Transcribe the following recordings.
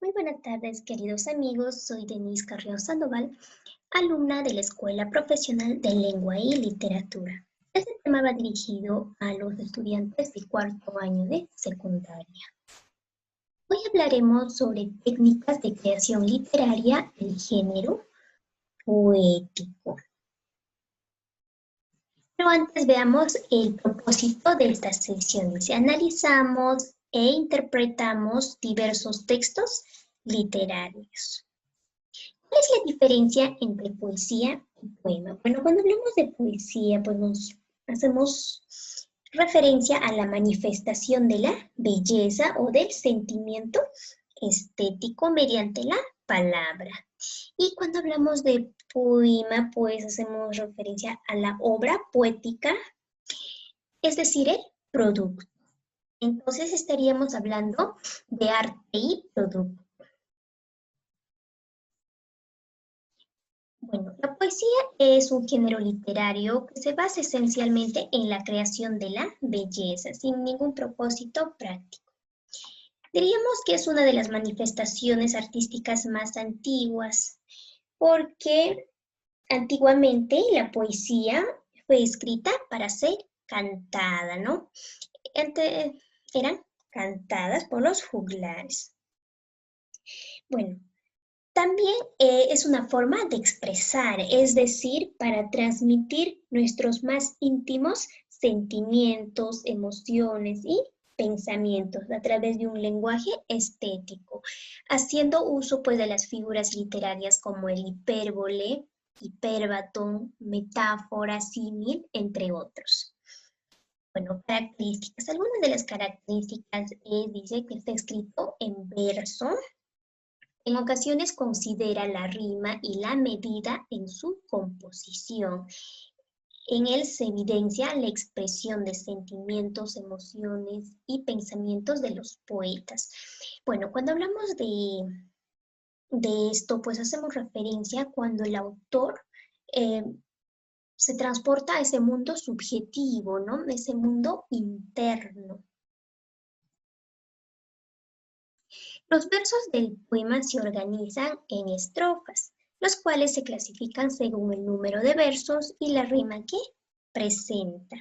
Muy buenas tardes, queridos amigos. Soy Denise Carrión Sandoval, alumna de la Escuela Profesional de Lengua y Literatura. Este tema va dirigido a los estudiantes de cuarto año de secundaria. Hoy hablaremos sobre técnicas de creación literaria del género poético. Pero antes veamos el propósito de esta sesión. Dice, analizamos e interpretamos diversos textos literarios. ¿Cuál es la diferencia entre poesía y poema? Bueno, cuando hablamos de poesía, pues nos hacemos referencia a la manifestación de la belleza o del sentimiento estético mediante la palabra. Y cuando hablamos de poema, pues hacemos referencia a la obra poética, es decir, el producto. Entonces estaríamos hablando de arte y producto. Bueno, la poesía es un género literario que se basa esencialmente en la creación de la belleza, sin ningún propósito práctico. Diríamos que es una de las manifestaciones artísticas más antiguas, porque antiguamente la poesía fue escrita para ser cantada, ¿no? Eran cantadas por los juglares. Bueno, también es una forma de expresar, es decir, para transmitir nuestros más íntimos sentimientos, emociones y pensamientos a través de un lenguaje estético, haciendo uso pues de las figuras literarias como el hipérbole, hipérbaton, metáfora, símil, entre otros. Bueno, características. Algunas de las características dice que está escrito en verso. En ocasiones considera la rima y la medida en su composición. En él se evidencia la expresión de sentimientos, emociones y pensamientos de los poetas. Bueno, cuando hablamos de esto, pues hacemos referencia cuando el autor se transporta a ese mundo subjetivo, ¿no? Ese mundo interno. Los versos del poema se organizan en estrofas, los cuales se clasifican según el número de versos y la rima que presenta.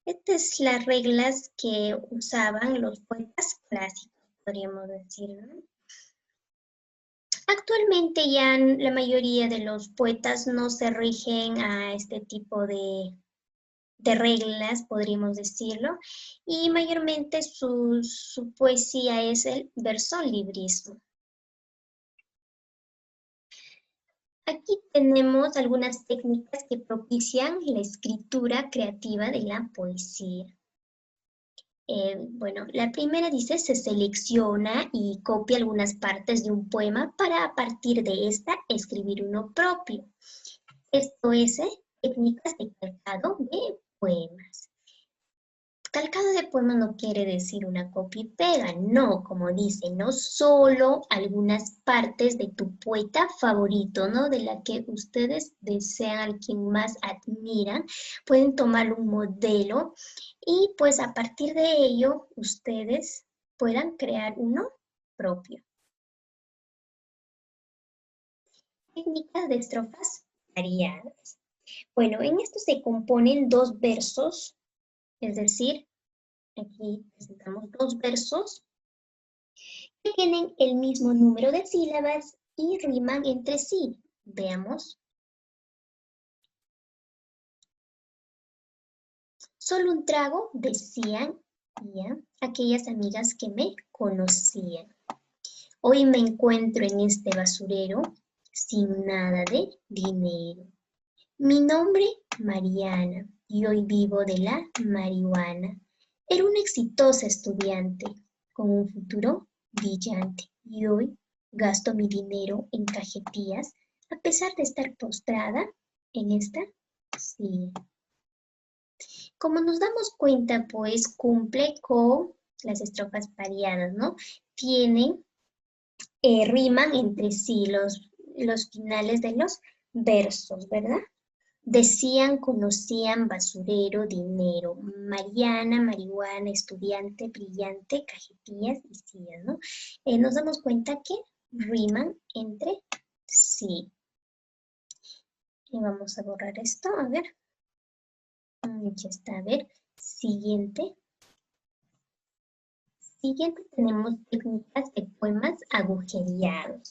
Estas son las reglas que usaban los poetas clásicos, podríamos decir, ¿no? Actualmente ya la mayoría de los poetas no se rigen a este tipo de reglas, podríamos decirlo, y mayormente su poesía es el versolibrismo. Aquí tenemos algunas técnicas que propician la escritura creativa de la poesía. Bueno, la primera dice, se selecciona y copia algunas partes de un poema para a partir de esta escribir uno propio. Esto es técnicas de calcado de poemas. Calcado de poema no quiere decir una copia y pega, no, como dice, no solo algunas partes de tu poeta favorito, ¿no? De la que ustedes desean, a quien más admiran, pueden tomar un modelo y pues a partir de ello ustedes puedan crear uno propio. Técnicas de estrofas variadas. Bueno, en esto se componen dos versos, es decir, aquí presentamos dos versos que tienen el mismo número de sílabas y riman entre sí. Veamos. Solo un trago decían ya aquellas amigas que me conocían. Hoy me encuentro en este basurero sin nada de dinero. Mi nombre, Mariana, y hoy vivo de la marihuana. Era una exitosa estudiante con un futuro brillante y hoy gasto mi dinero en cajetillas a pesar de estar postrada en esta silla. Como nos damos cuenta, pues cumple con las estrofas variadas, ¿no? Tienen, riman entre sí los finales de los versos, ¿verdad? Decían, conocían, basurero, dinero, Mariana, marihuana, estudiante, brillante, cajetillas y sillas, ¿no? Nos damos cuenta que riman entre sí. Y vamos a borrar esto, a ver. Ya está, a ver. Siguiente. Siguiente tenemos técnicas de poemas agujereados.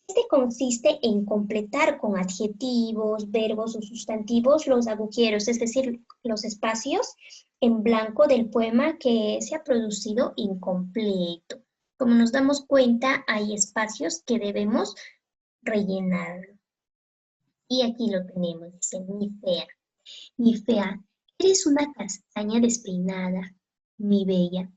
Este consiste en completar con adjetivos, verbos o sustantivos los agujeros, es decir, los espacios en blanco del poema que se ha producido incompleto. Como nos damos cuenta, hay espacios que debemos rellenar. Y aquí lo tenemos, dice, mi fea, eres una castaña despeinada, mi bella.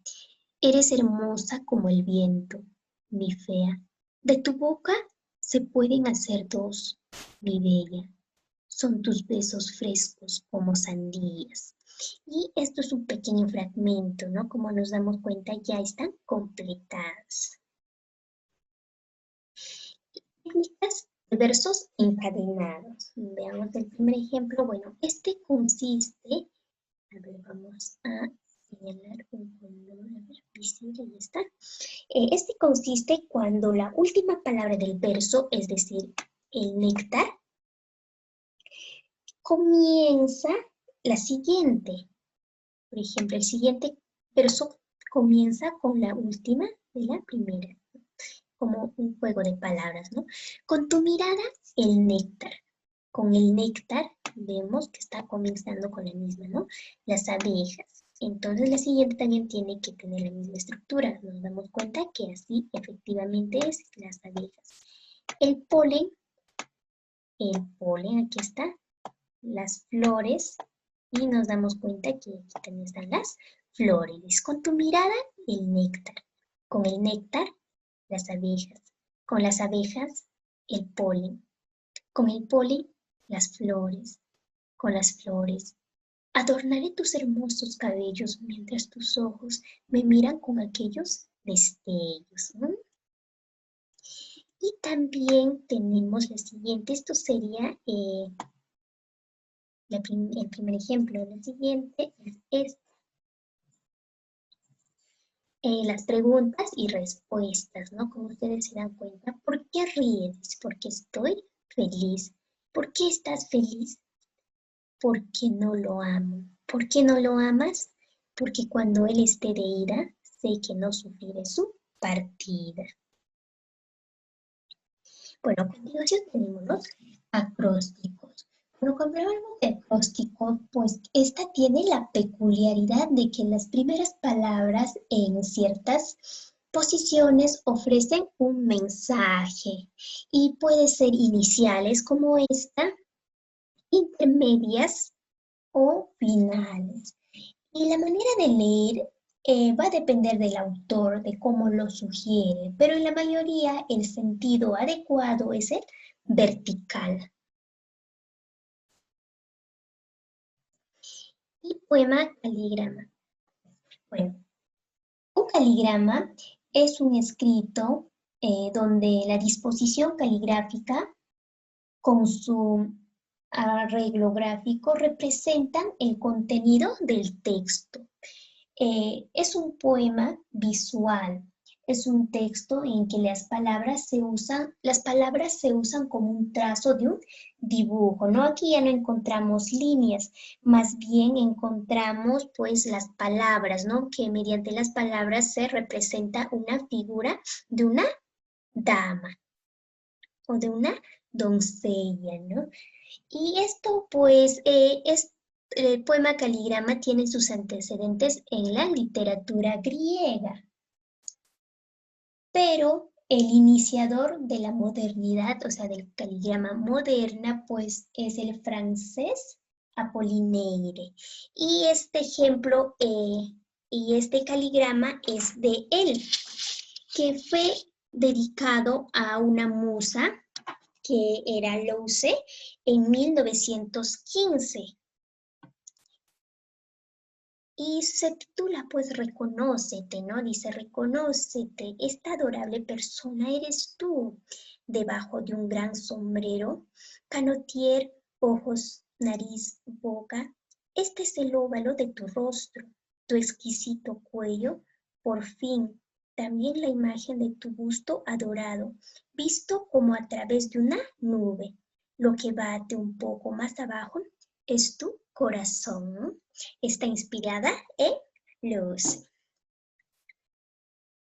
Eres hermosa como el viento, mi fea. De tu boca se pueden hacer dos, mi bella. Son tus besos frescos como sandías. Y esto es un pequeño fragmento, ¿no? Como nos damos cuenta, ya están completadas. Técnicas de versos encadenados. Veamos el primer ejemplo. Bueno, este consiste, a ver, vamos a señalar un color, a ver, visible, ahí está. Este consiste cuando la última palabra del verso, es decir, el néctar, comienza la siguiente. Por ejemplo, el siguiente verso comienza con la última de la primera, como un juego de palabras, ¿no? Con tu mirada, el néctar. Con el néctar vemos que está comenzando con la misma, ¿no? Las abejas. Entonces la siguiente también tiene que tener la misma estructura. Nos damos cuenta que así efectivamente es las abejas. El polen, aquí está, las flores, y nos damos cuenta que aquí también están las flores. Con tu mirada, el néctar. Con el néctar, las abejas. Con las abejas, el polen. Con el polen, las flores. Con las flores. Adornaré tus hermosos cabellos mientras tus ojos me miran con aquellos destellos. Y también tenemos la siguiente, esto sería el primer ejemplo. La siguiente es esta. Las preguntas y respuestas, ¿no? Como ustedes se dan cuenta, ¿por qué ríes? Porque estoy feliz. ¿Por qué estás feliz? Porque no lo amo. ¿Por qué no lo amas? Porque cuando él esté de ira, sé que no sufriré su partida. Bueno, a continuación tenemos los acrósticos. Bueno, cuando hablamos de acróstico, pues esta tiene la peculiaridad de que las primeras palabras en ciertas posiciones ofrecen un mensaje y puede ser iniciales como esta, intermedias o finales. Y la manera de leer va a depender del autor, de cómo lo sugiere, pero en la mayoría el sentido adecuado es el vertical. Y poema caligrama. Bueno, un caligrama es un escrito donde la disposición caligráfica con su arreglo gráfico representan el contenido del texto. Es un poema visual, es un texto en que las palabras se usan como un trazo de un dibujo, ¿no? Aquí ya no encontramos líneas, más bien encontramos pues las palabras, ¿no? Que mediante las palabras se representa una figura de una dama o de una doncella, ¿no? Y esto pues el poema caligrama tiene sus antecedentes en la literatura griega, pero el iniciador de la modernidad, o sea, del caligrama moderna, pues es el francés Apollinaire. Y este ejemplo y este caligrama es de él, que fue dedicado a una musa que era Leuce en 1915. Y se titula pues Reconócete, ¿no? Dice, reconócete, esta adorable persona eres tú, debajo de un gran sombrero, canotier, ojos nariz, boca. Este es el óvalo de tu rostro, tu exquisito cuello, por fin, también la imagen de tu busto adorado, visto como a través de una nube. Lo que bate un poco más abajo es tu corazón. Está inspirada en luz.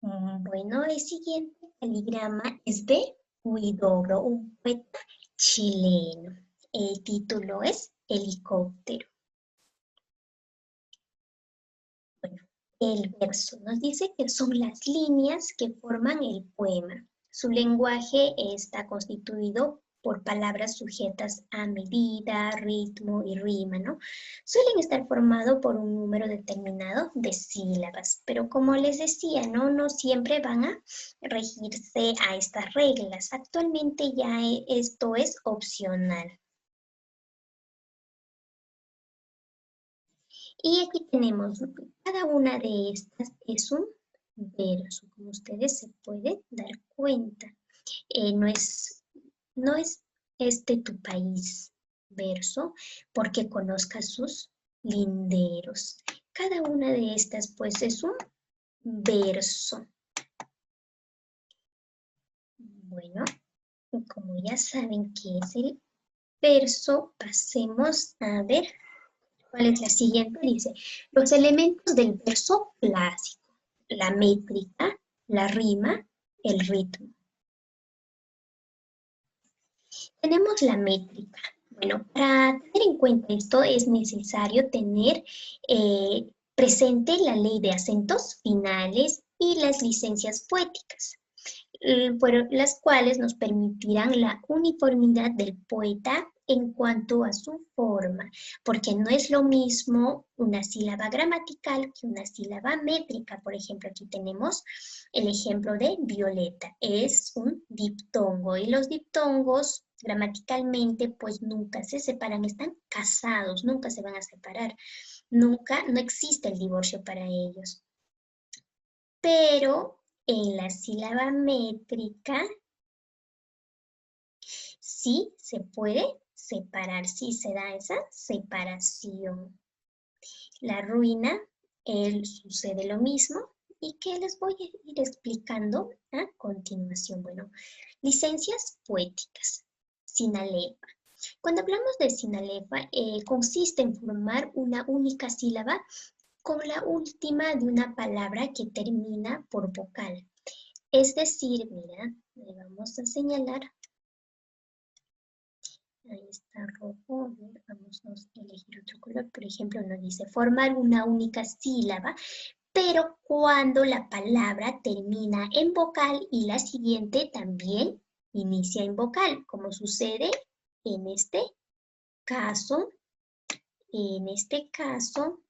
Bueno, el siguiente caligrama es de Huidobro, un poeta chileno. El título es Helicóptero. Bueno, el verso nos dice que son las líneas que forman el poema. Su lenguaje está constituido por palabras sujetas a medida, ritmo y rima, ¿no? Suelen estar formados por un número determinado de sílabas, pero como les decía, no siempre van a regirse a estas reglas. Actualmente ya esto es opcional. Y aquí tenemos, cada una de estas es un verso, como ustedes se pueden dar cuenta. No es este tu país verso, porque conozcas sus linderos. Cada una de estas pues es un verso. Bueno, como ya saben qué es el verso, pasemos a ver cuál es la siguiente. Dice, los elementos del verso clásico, la métrica, la rima, el ritmo. Tenemos la métrica. Bueno, para tener en cuenta esto es necesario tener presente la ley de acentos finales y las licencias poéticas, por las cuales nos permitirán la uniformidad del poeta en cuanto a su forma, porque no es lo mismo una sílaba gramatical que una sílaba métrica. Por ejemplo, aquí tenemos el ejemplo de Violeta, es un diptongo, y los diptongos gramaticalmente pues nunca se separan, están casados, nunca se van a separar, nunca, no existe el divorcio para ellos. Pero en la sílaba métrica sí se puede separar, sí se da esa separación. La ruina, sucede lo mismo, y que les voy a ir explicando a continuación. Bueno, licencias poéticas. Sinalefa. Cuando hablamos de sinalefa, consiste en formar una única sílaba con la última de una palabra que termina por vocal. Es decir, mira, le vamos a señalar. Ahí está rojo. A ver, vamos a elegir otro color. Por ejemplo, nos dice formar una única sílaba, pero cuando la palabra termina en vocal y la siguiente también inicia en vocal, como sucede en este caso. En este caso,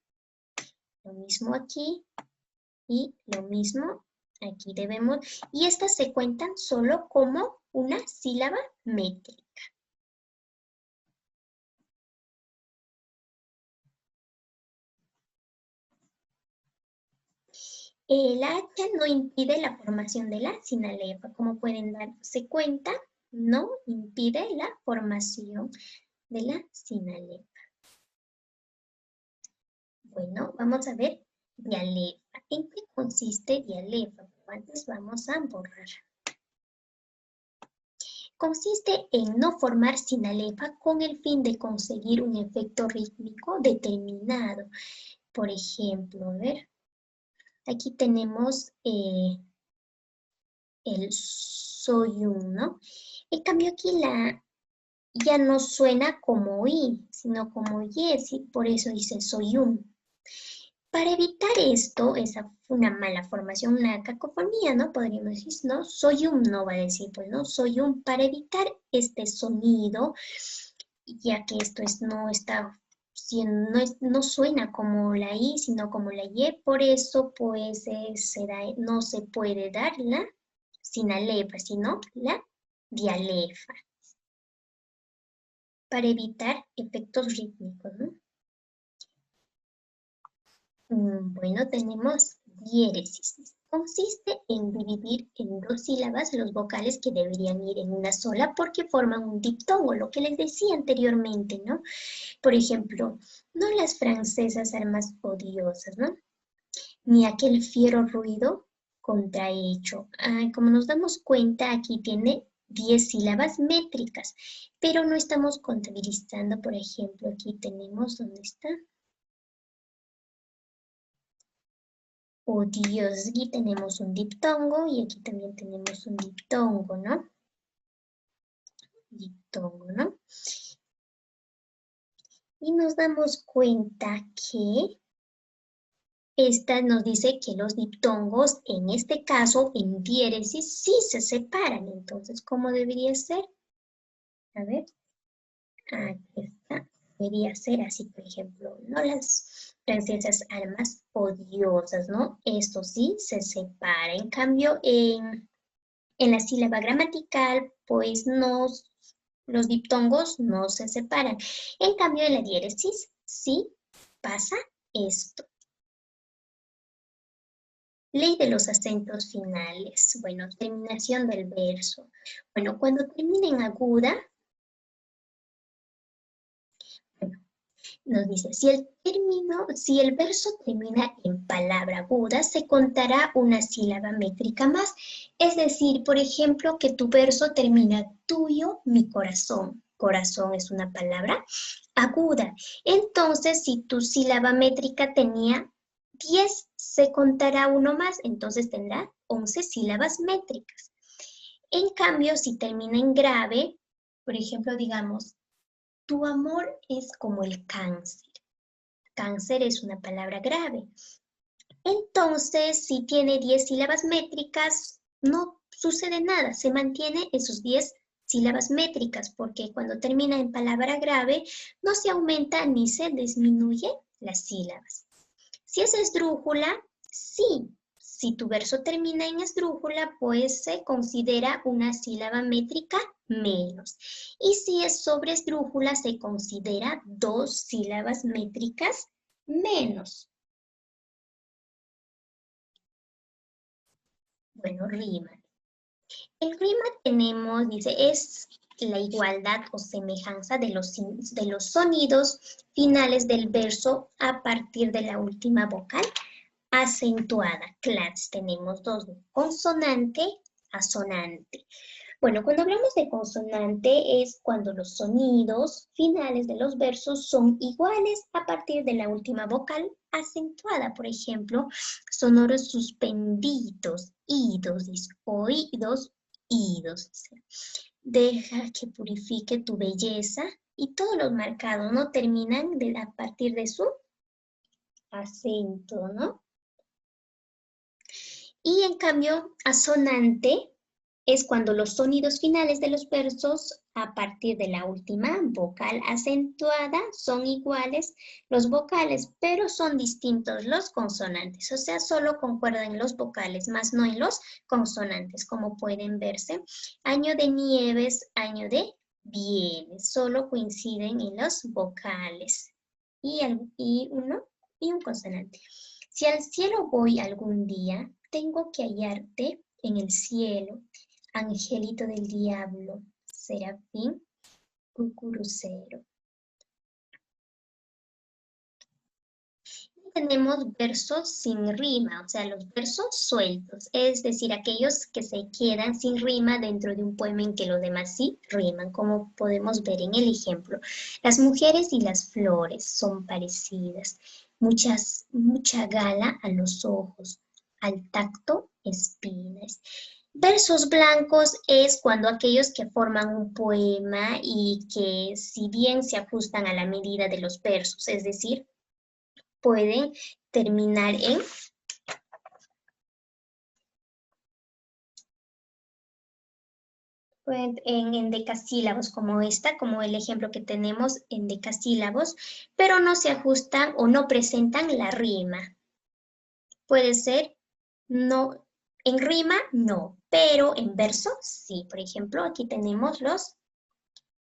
lo mismo aquí y lo mismo aquí debemos, y estas se cuentan solo como una sílaba métrica. La H no impide la formación de la sinalefa. Como pueden darse cuenta, no impide la formación de la sinalefa. Bueno, vamos a ver dialefa. ¿En qué consiste dialefa? Antes vamos a borrar. Consiste en no formar sinalefa con el fin de conseguir un efecto rítmico determinado. Por ejemplo, a ver, aquí tenemos el soyun, ¿no? En cambio aquí ya no suena como i, sino como y, por eso dice soyun. Para evitar esto, una mala formación, una cacofonía, ¿no? Podríamos decir, ¿no? Soyun no va a decir, pues, ¿no? Soyun, para evitar este sonido, ya que esto no está, no suena como la i, sino como la y, por eso, pues, no se puede dar la sinalefa, sino la dialefa, para evitar efectos rítmicos, ¿no? Bueno, tenemos diéresis. Consiste en dividir en 2 sílabas los vocales que deberían ir en una sola porque forman un diptongo, lo que les decía anteriormente, ¿no? Por ejemplo, no las francesas armas odiosas, ¿no? Ni aquel fiero ruido contrahecho. Como nos damos cuenta, aquí tiene 10 sílabas métricas, pero no estamos contabilizando, por ejemplo, aquí tenemos, ¿dónde está? Odiosos, aquí tenemos un diptongo y aquí también tenemos un diptongo, ¿no? Diptongo, ¿no? Y nos damos cuenta que esta nos dice que los diptongos, en este caso, en diéresis, sí se separan. Entonces, ¿cómo debería ser? A ver, aquí está. Debería ser así, por ejemplo, no las francesas armas odiosas, ¿no? Esto sí se separa. En cambio, en la sílaba gramatical, pues no, los diptongos no se separan. En cambio, en la diéresis sí pasa esto. Ley de los acentos finales. Bueno, terminación del verso. Bueno, cuando termina en aguda, bueno, nos dice, si el verso termina en palabra aguda, se contará una sílaba métrica más. Es decir, por ejemplo, que tu verso termina tuyo, mi corazón. Corazón es una palabra aguda. Entonces, si tu sílaba métrica tenía 10, se contará uno más, entonces tendrá 11 sílabas métricas. En cambio, si termina en grave, por ejemplo, digamos, tu amor es como el cáncer. Cáncer es una palabra grave. Entonces, si tiene 10 sílabas métricas, no sucede nada, se mantiene esos 10 sílabas métricas, porque cuando termina en palabra grave, no se aumenta ni se disminuye las sílabas. Si es esdrújula, sí. Si tu verso termina en esdrújula, pues se considera una sílaba métrica menos. Y si es sobre esdrújula, se considera 2 sílabas métricas menos. Bueno, rima. En rima tenemos, dice, es la igualdad o semejanza de los sonidos finales del verso a partir de la última vocal acentuada. Clats, tenemos dos, consonante, asonante. Bueno, cuando hablamos de consonante es cuando los sonidos finales de los versos son iguales a partir de la última vocal acentuada. Por ejemplo, sonoros suspendidos, idos, oídos, idos. Deja que purifique tu belleza y todos los marcados no terminan a partir de su acento, ¿no? Y en cambio, asonante es cuando los sonidos finales de los versos a partir de la última vocal acentuada son iguales los vocales, pero son distintos los consonantes. O sea, solo concuerdan los vocales, más no en los consonantes, como pueden verse. Año de nieves, año de bienes, solo coinciden en los vocales y un consonante. Si al cielo voy algún día, tengo que hallarte en el cielo, angelito del diablo, serafín, cucurucero. Y tenemos versos sin rima, o sea, los versos sueltos, es decir, aquellos que se quedan sin rima dentro de un poema en que los demás sí riman, como podemos ver en el ejemplo. Las mujeres y las flores son parecidas, mucha gala a los ojos, al tacto espinas. Versos blancos es cuando aquellos que forman un poema y que si bien se ajustan a la medida de los versos, es decir, pueden terminar en decasílabos, como como el ejemplo que tenemos en decasílabos, pero no se ajustan o no presentan la rima. Puede ser, no, en rima no, pero en verso sí. Por ejemplo, aquí tenemos los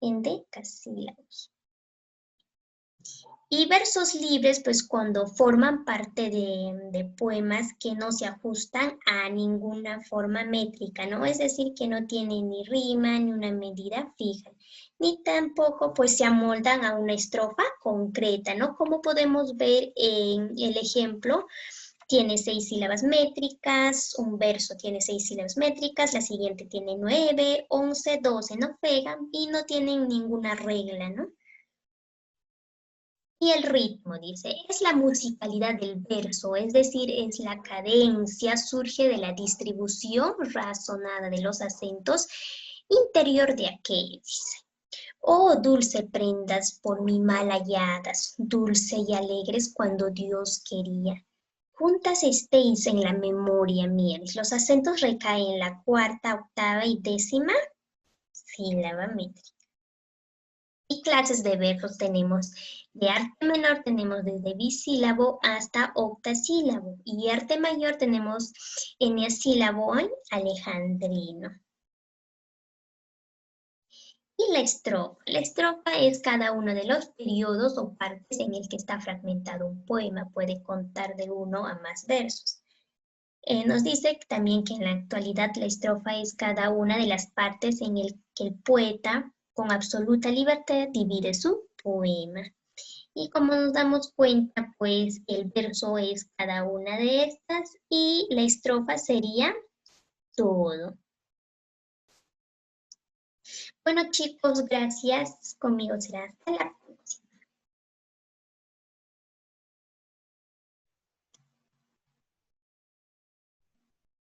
endecasílabos. Y versos libres, pues cuando forman parte de poemas que no se ajustan a ninguna forma métrica, ¿no? Es decir, que no tienen ni rima ni una medida fija, ni tampoco pues se amoldan a una estrofa concreta, ¿no? Como podemos ver en el ejemplo, tiene 6 sílabas métricas, un verso tiene 6 sílabas métricas, la siguiente tiene 9, 11, 12, no pegan y no tienen ninguna regla, ¿no? Y el ritmo, dice, es la musicalidad del verso, es decir, es la cadencia, surge de la distribución razonada de los acentos interior de aquello, dice. Oh, dulce prendas por mi mal halladas, dulce y alegres cuando Dios quería. Juntas estéis en la memoria mía. Los acentos recaen en la cuarta, octava y décima sílaba métrica. Y clases de versos tenemos de arte menor, tenemos desde bisílabo hasta octasílabo. Y arte mayor tenemos eneasílabo alejandrino. Y la estrofa. La estrofa es cada uno de los periodos o partes en el que está fragmentado un poema. Puede contar de uno a más versos. Nos dice también que en la actualidad la estrofa es cada una de las partes en el que el poeta, con absoluta libertad, divide su poema. Y como nos damos cuenta, pues el verso es cada una de estas y la estrofa sería todo. Bueno chicos, gracias. Conmigo será hasta la